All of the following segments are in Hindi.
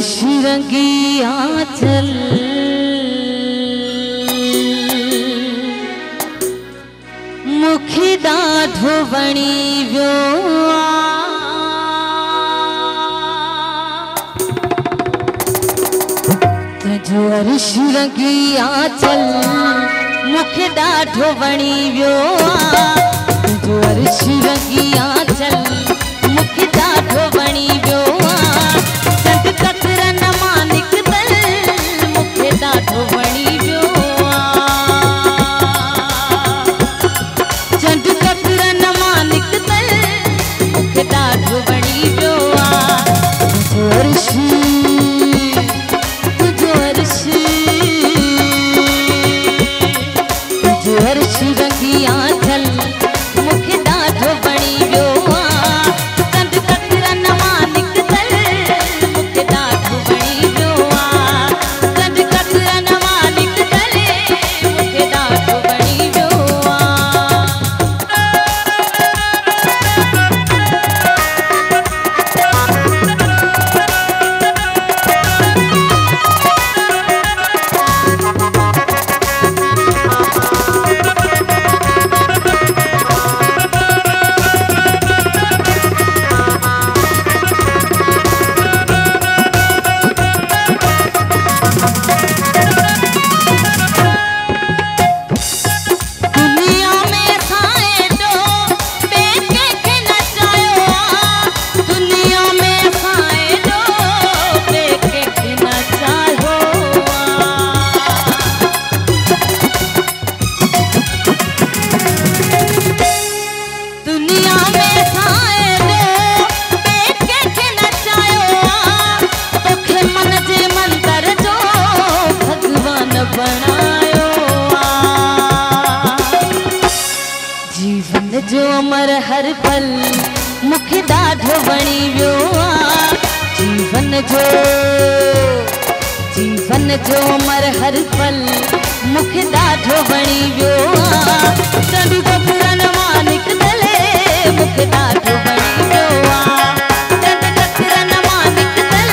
अर्श रंगी आंचल मुखी ॾाढो वणी वियो तुझो अर्श रंगी आंचल मुखी ॾाढो वणी वियो तुझो अर्श रंगी आंचल मुखी ॾाढो वणी वियो कतरन मां निकतल मुखे ॾाढो वणी वियो चंड कतरन मां निकतल मुखे ॾाढो वणी वियो तुझो अर्श रंगी आंचल मुखे ॾाढो वणी वियो चंड कतरन मां निकतल मुखे ॾाढो वणी वियो चंड कतरन मां निकतल मुखे ॾाढो वणी वियो जीवन जो अमर हर पल मुखे ॾाढो वणी वियो जीवन जो अमर हर पल मुखे ॾाढो वणी वियो चंड कतरन मां निकतल मुखे ॾाढो वणी वियो चंड कतरन मां निकतल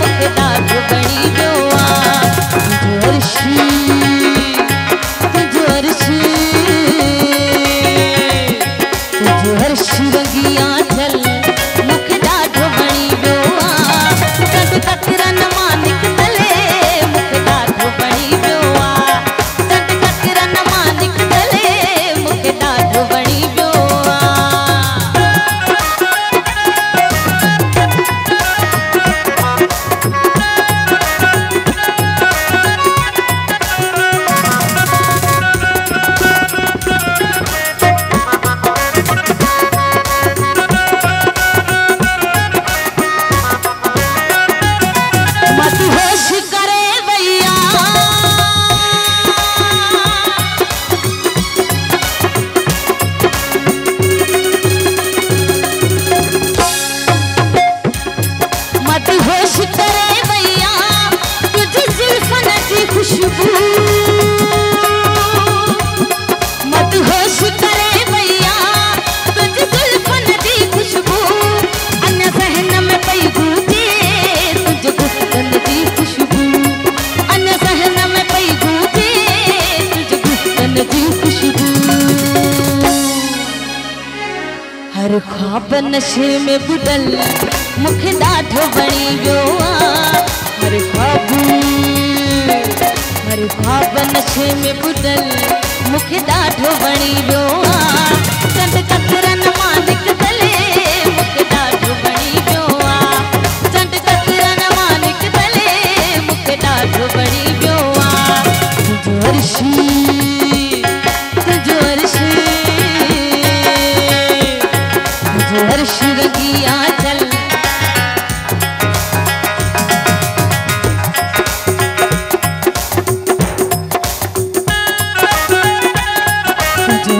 मुखे ॾाढो वणी वियो तुझो अर्श अर्श रंगी आंचल मुखे ॾाढो वणी वियो चंड कतरन मां निकतल मुखे ॾाढो वणी वियो चंड कतरन मां निकतल मुखे ॾाढो वणी वियो होश करे भैया तुझे जुल्फन की खुशबू मत होश करे भैया तुझे जुल्फन की खुशबू अन्य सहन में पई गूंजे तुझे गुफ्तन की खुशबू अन्य सहन में पई गूंजे तुझे गुफ्तन की खुशबू हर ख्वाब नशे में बुडल मुखे ॾाढो वणी वियो हर ख्वाब नशे में बुडल मुखे ॾाढो वणी वियो चंड कतरन मां निकतल मुखे ॾाढो वणी वियो चंड कतरन मां निकतल मुखे ॾाढो वणी वियो तुझो अर्श रंगी आंचल तुझो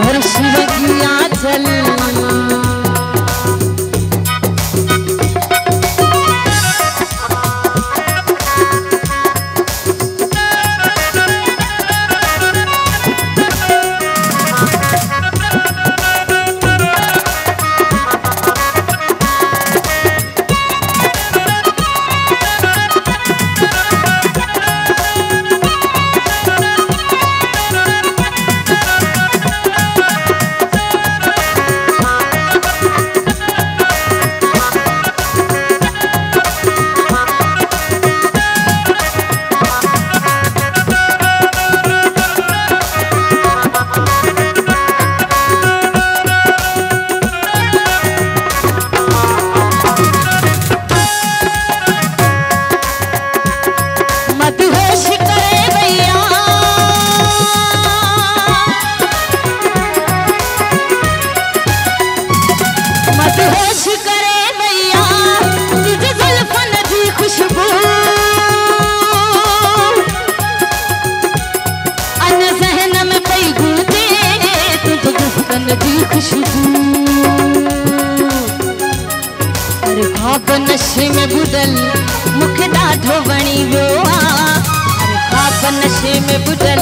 खुशबू। अरे ख्वाब नशे में बुडल मूंखे ॾाढो वणी वियो आहे। अरे ख्वाब नशे में बुडल